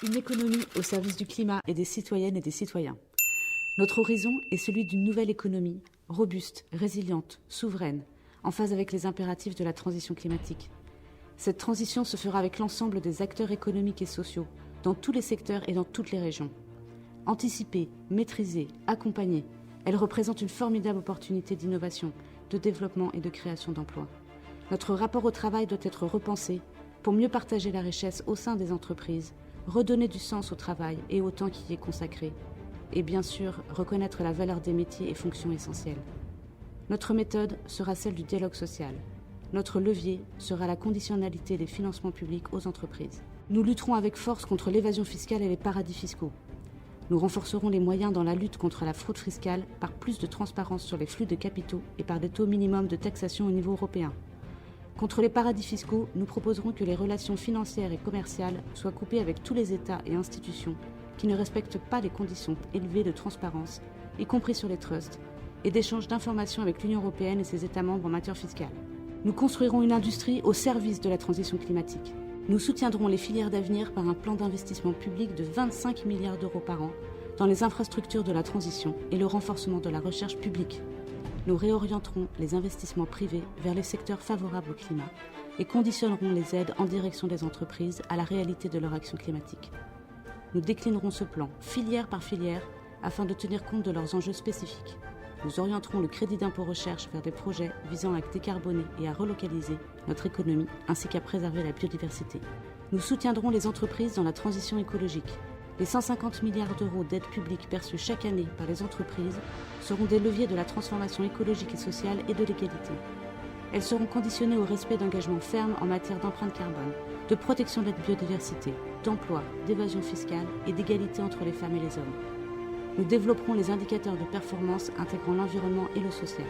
Une économie au service du climat et des citoyennes et des citoyens. Notre horizon est celui d'une nouvelle économie, robuste, résiliente, souveraine, en phase avec les impératifs de la transition climatique. Cette transition se fera avec l'ensemble des acteurs économiques et sociaux, dans tous les secteurs et dans toutes les régions. Anticipée, maîtrisée, accompagnée, elle représente une formidable opportunité d'innovation, de développement et de création d'emplois. Notre rapport au travail doit être repensé pour mieux partager la richesse au sein des entreprises, redonner du sens au travail et au temps qui y est consacré, et bien sûr reconnaître la valeur des métiers et fonctions essentielles. Notre méthode sera celle du dialogue social. Notre levier sera la conditionnalité des financements publics aux entreprises. Nous lutterons avec force contre l'évasion fiscale et les paradis fiscaux. Nous renforcerons les moyens dans la lutte contre la fraude fiscale par plus de transparence sur les flux de capitaux et par des taux minimums de taxation au niveau européen. Contre les paradis fiscaux, nous proposerons que les relations financières et commerciales soient coupées avec tous les États et institutions qui ne respectent pas les conditions élevées de transparence, y compris sur les trusts, et d'échange d'informations avec l'Union européenne et ses États membres en matière fiscale. Nous construirons une industrie au service de la transition climatique. Nous soutiendrons les filières d'avenir par un plan d'investissement public de 25 milliards d'euros par an dans les infrastructures de la transition et le renforcement de la recherche publique. Nous réorienterons les investissements privés vers les secteurs favorables au climat et conditionnerons les aides en direction des entreprises à la réalité de leur action climatique. Nous déclinerons ce plan filière par filière afin de tenir compte de leurs enjeux spécifiques. Nous orienterons le crédit d'impôt recherche vers des projets visant à décarboner et à relocaliser notre économie ainsi qu'à préserver la biodiversité. Nous soutiendrons les entreprises dans la transition écologique. Les 150 milliards d'euros d'aides publiques perçues chaque année par les entreprises seront des leviers de la transformation écologique et sociale et de l'égalité. Elles seront conditionnées au respect d'engagements fermes en matière d'empreinte carbone, de protection de la biodiversité, d'emploi, d'évasion fiscale et d'égalité entre les femmes et les hommes. Nous développerons les indicateurs de performance intégrant l'environnement et le social.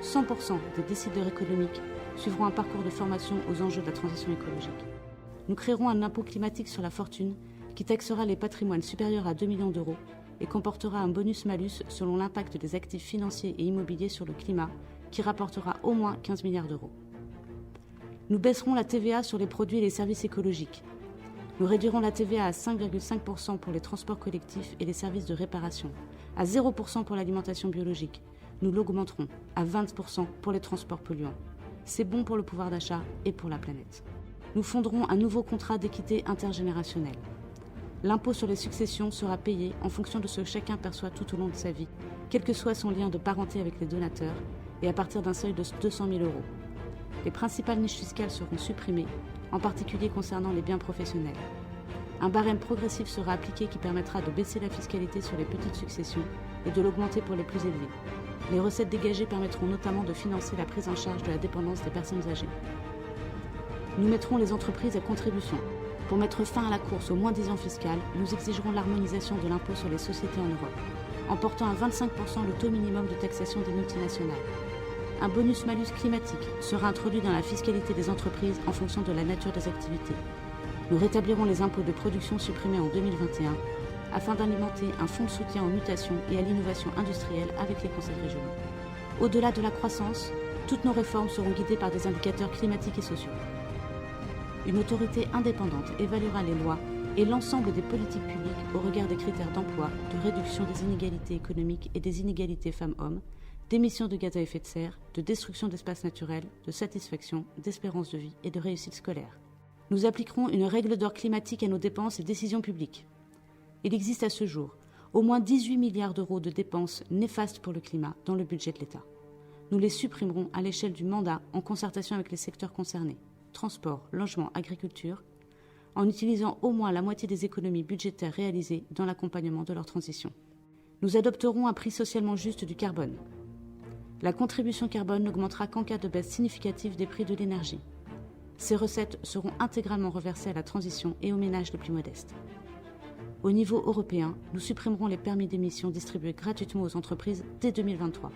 100% des décideurs économiques suivront un parcours de formation aux enjeux de la transition écologique. Nous créerons un impôt climatique sur la fortune qui taxera les patrimoines supérieurs à 2 millions d'euros et comportera un bonus-malus selon l'impact des actifs financiers et immobiliers sur le climat qui rapportera au moins 15 milliards d'euros. Nous baisserons la TVA sur les produits et les services écologiques. Nous réduirons la TVA à 5,5% pour les transports collectifs et les services de réparation, à 0% pour l'alimentation biologique. Nous l'augmenterons à 20% pour les transports polluants. C'est bon pour le pouvoir d'achat et pour la planète. Nous fonderons un nouveau contrat d'équité intergénérationnelle. L'impôt sur les successions sera payé en fonction de ce que chacun perçoit tout au long de sa vie, quel que soit son lien de parenté avec les donateurs, et à partir d'un seuil de 200 000 euros. Les principales niches fiscales seront supprimées, en particulier concernant les biens professionnels. Un barème progressif sera appliqué qui permettra de baisser la fiscalité sur les petites successions et de l'augmenter pour les plus élevées. Les recettes dégagées permettront notamment de financer la prise en charge de la dépendance des personnes âgées. Nous mettrons les entreprises à contribution. Pour mettre fin à la course au moins-disant fiscal, nous exigerons l'harmonisation de l'impôt sur les sociétés en Europe, en portant à 25% le taux minimum de taxation des multinationales. Un bonus-malus climatique sera introduit dans la fiscalité des entreprises en fonction de la nature des activités. Nous rétablirons les impôts de production supprimés en 2021 afin d'alimenter un fonds de soutien aux mutations et à l'innovation industrielle avec les conseils régionaux. Au-delà de la croissance, toutes nos réformes seront guidées par des indicateurs climatiques et sociaux. Une autorité indépendante évaluera les lois et l'ensemble des politiques publiques au regard des critères d'emploi, de réduction des inégalités économiques et des inégalités femmes-hommes, d'émissions de gaz à effet de serre, de destruction d'espaces naturels, de satisfaction, d'espérance de vie et de réussite scolaire. Nous appliquerons une règle d'or climatique à nos dépenses et décisions publiques. Il existe à ce jour au moins 18 milliards d'euros de dépenses néfastes pour le climat dans le budget de l'État. Nous les supprimerons à l'échelle du mandat en concertation avec les secteurs concernés, transport, logement, agriculture, en utilisant au moins la moitié des économies budgétaires réalisées dans l'accompagnement de leur transition. Nous adopterons un prix socialement juste du carbone. La contribution carbone n'augmentera qu'en cas de baisse significative des prix de l'énergie. Ces recettes seront intégralement reversées à la transition et aux ménages les plus modestes. Au niveau européen, nous supprimerons les permis d'émission distribués gratuitement aux entreprises dès 2023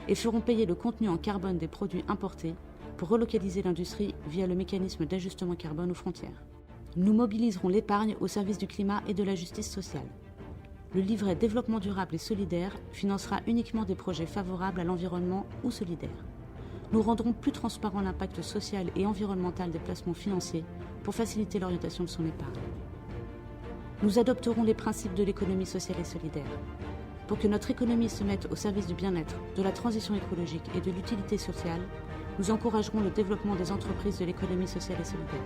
et ferons payer le contenu en carbone des produits importés pour relocaliser l'industrie via le mécanisme d'ajustement carbone aux frontières. Nous mobiliserons l'épargne au service du climat et de la justice sociale. Le livret développement durable et solidaire financera uniquement des projets favorables à l'environnement ou solidaires. Nous rendrons plus transparent l'impact social et environnemental des placements financiers pour faciliter l'orientation de son épargne. Nous adopterons les principes de l'économie sociale et solidaire. Pour que notre économie se mette au service du bien-être, de la transition écologique et de l'utilité sociale, nous encouragerons le développement des entreprises de l'économie sociale et solidaire.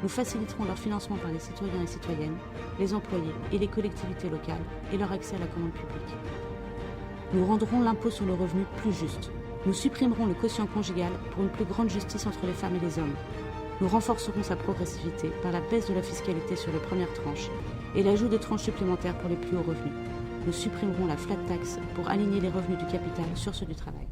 Nous faciliterons leur financement par les citoyens et citoyennes, les employés et les collectivités locales et leur accès à la commande publique. Nous rendrons l'impôt sur le revenu plus juste. Nous supprimerons le quotient conjugal pour une plus grande justice entre les femmes et les hommes. Nous renforcerons sa progressivité par la baisse de la fiscalité sur les premières tranches et l'ajout de tranches supplémentaires pour les plus hauts revenus. Nous supprimerons la flat tax pour aligner les revenus du capital sur ceux du travail.